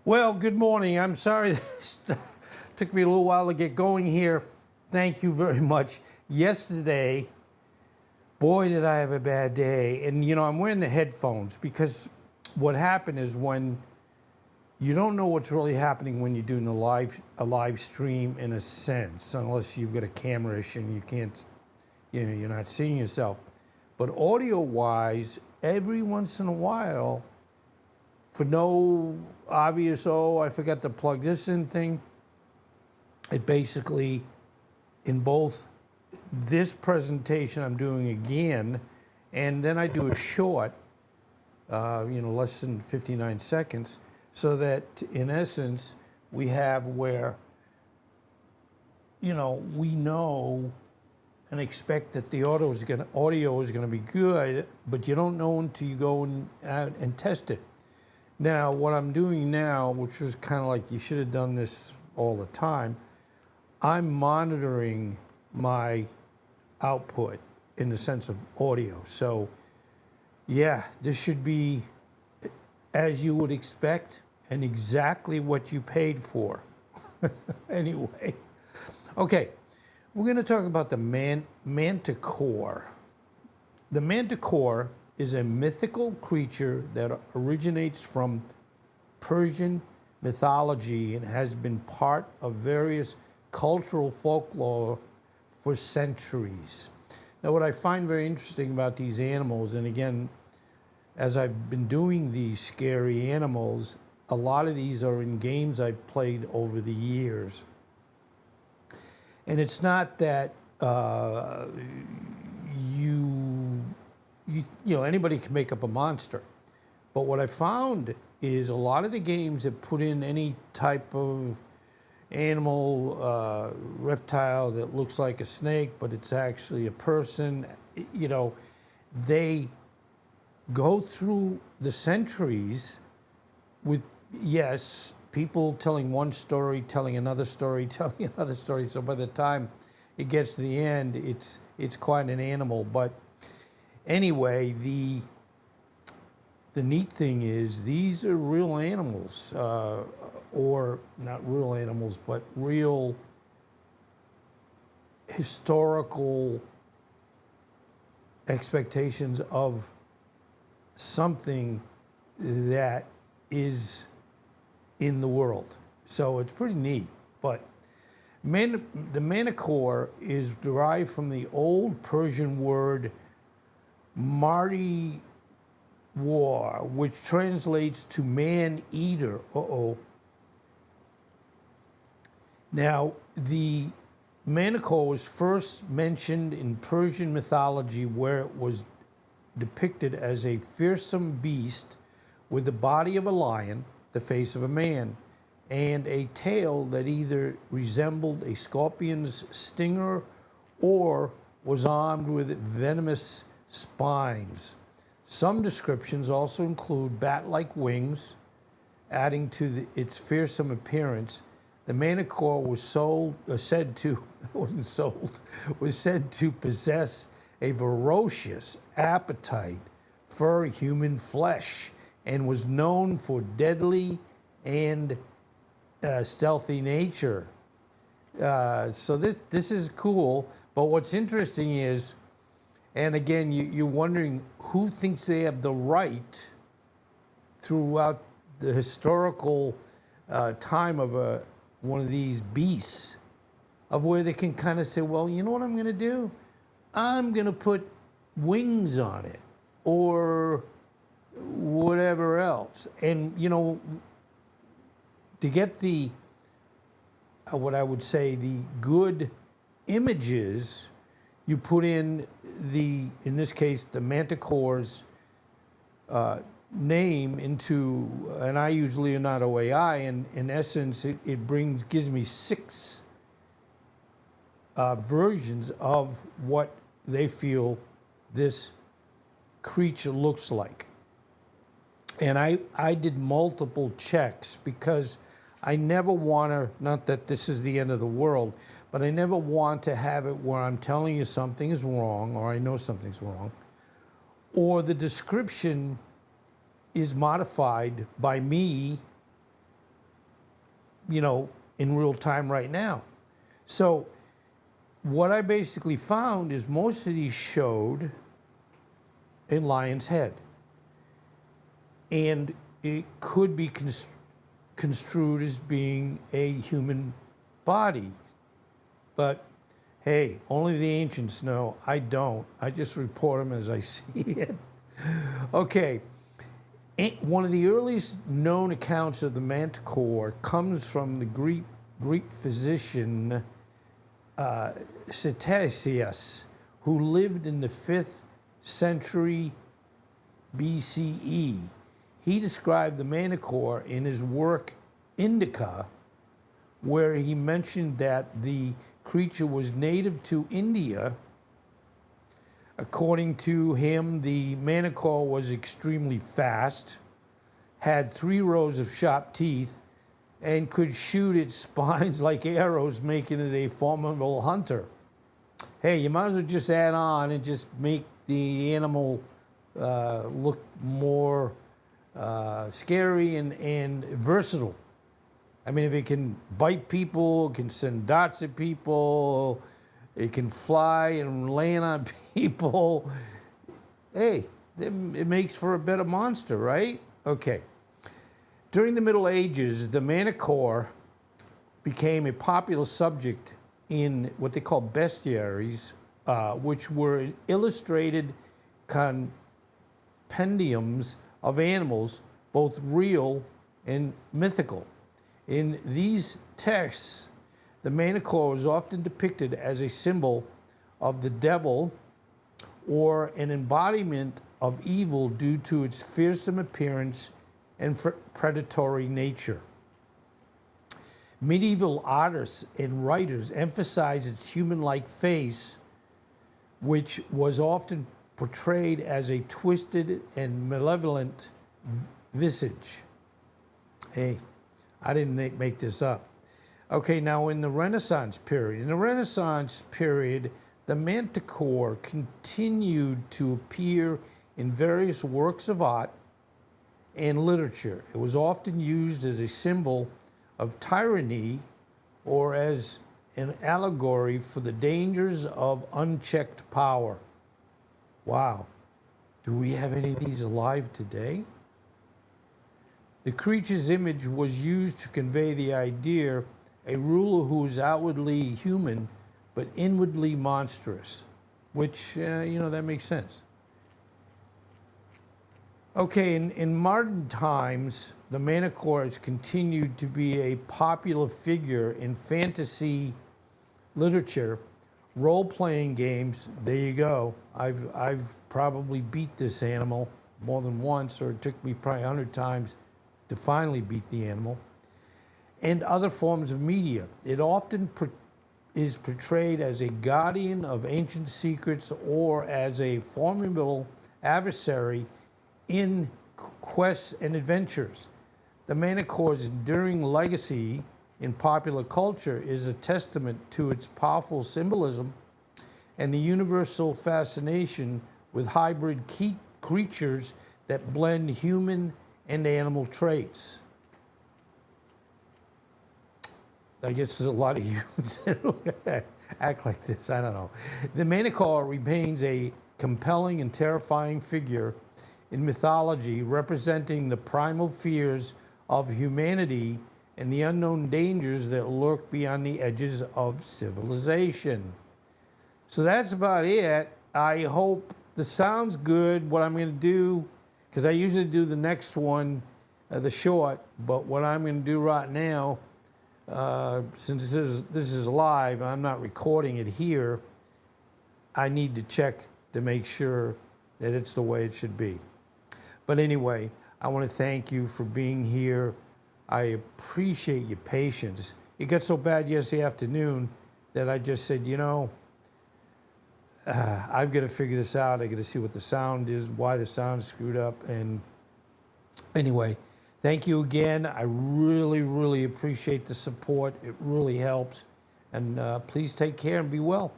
Well, good morning. I'm sorry this took me a little while to get going here. Thank you very much. Yesterday, boy, did I have a bad day. And I'm wearing the headphones because what happened is when you don't know what's really happening when you're doing a live stream in a sense, unless you've got a camera issue and you can't, you're not seeing yourself. But audio-wise, every once in a while, for no obvious, I forgot to plug this in thing, it basically, in both this presentation I'm doing again, and then I do a short, less than 59 seconds, so that in essence, we have where, we know and expect that the audio is going to be good, but you don't know until you go and test it. Now, what I'm doing now, which was kind of like you should have done this all the time, I'm monitoring my output in the sense of audio. So, yeah, this should be as you would expect and exactly what you paid for. Anyway, okay, we're going to talk about the Manticore. The Manticore is a mythical creature that originates from Persian mythology and has been part of various cultural folklore for centuries. Now, what I find very interesting about these animals, and again, as I've been doing these scary animals, a lot of these are in games I've played over the years. And it's not that anybody can make up a monster. But what I found is a lot of the games that put in any type of animal, reptile that looks like a snake, but it's actually a person, they go through the centuries with, yes, people telling one story, telling another story, telling another story. So by the time it gets to the end, it's quite an animal. But anyway, the neat thing is these are real animals, or not real animals, but real historical expectations of something that is in the world. So it's pretty neat. But the Manticore is derived from the old Persian word Marty War, which translates to man-eater. Now, the Manticore was first mentioned in Persian mythology, where it was depicted as a fearsome beast with the body of a lion, the face of a man, and a tail that either resembled a scorpion's stinger or was armed with venomous spines. Some descriptions also include bat-like wings, adding to its fearsome appearance. The Manticore was said to possess a ferocious appetite for human flesh and was known for deadly and stealthy nature. So this is cool. But what's interesting is, and again, you're wondering who thinks they have the right throughout the historical time of one of these beasts, of where they can kind of say, well, you know what I'm going to do? I'm going to put wings on it or whatever else. And, to get the, what I would say, the good images, you put in this case, the Manticore's name into, and I use Leonardo AI, and in essence, it gives me 6 versions of what they feel this creature looks like. And I did multiple checks because I never want to, not that this is the end of the world, but I never want to have it where I'm telling you something is wrong, or I know something's wrong, or the description is modified by me in real time right now. So what I basically found is most of these showed a lion's head. And it could be construed as being a human body. But hey, only the ancients know. I don't. I just report them as I see it. Okay. One of the earliest known accounts of the Manticore comes from the Greek physician Ctesias, who lived in the 5th century BCE. He described the Manticore in his work Indica, where he mentioned that the creature was native to India. According to him, the Manticore was extremely fast, had 3 rows of sharp teeth, and could shoot its spines like arrows, making it a formidable hunter. Hey, you might as well just add on and just make the animal look more scary and versatile. I mean, if it can bite people, it can send darts at people, it can fly and land on people. Hey, it makes for a better monster, right? Okay. During the Middle Ages, the Manticore became a popular subject in what they call bestiaries, which were illustrated compendiums of animals, both real and mythical. In these texts, the Manticore was often depicted as a symbol of the devil or an embodiment of evil due to its fearsome appearance and predatory nature. Medieval artists and writers emphasized its human-like face, which was often portrayed as a twisted and malevolent visage. Hey, I didn't make this up. Okay, now in the Renaissance period, the Manticore continued to appear in various works of art and literature. It was often used as a symbol of tyranny or as an allegory for the dangers of unchecked power. Wow. Do we have any of these alive today? The creature's image was used to convey the idea a ruler who is outwardly human but inwardly monstrous, which, that makes sense. Okay, in modern times, the Manticore has continued to be a popular figure in fantasy literature, role-playing games. There you go. I've probably beat this animal more than once, or it took me probably 100 times to finally beat the animal, and other forms of media. It often is portrayed as a guardian of ancient secrets or as a formidable adversary in quests and adventures. The Manticore's enduring legacy in popular culture is a testament to its powerful symbolism and the universal fascination with hybrid creatures that blend human and animal traits. I guess there's a lot of humans that act like this. I don't know. The Manticore remains a compelling and terrifying figure in mythology, representing the primal fears of humanity and the unknown dangers that lurk beyond the edges of civilization. So that's about it. I hope this sounds good. What I'm going to do, because I usually do the next one, the short, but what I'm going to do right now, since this is live, I'm not recording it here, I need to check to make sure that it's the way it should be. But anyway, I want to thank you for being here. I appreciate your patience. It got so bad yesterday afternoon that I just said, I've got to figure this out. I got to see what the sound is, why the sound's screwed up. And anyway, thank you again. I really, really appreciate the support. It really helps. And please take care and be well.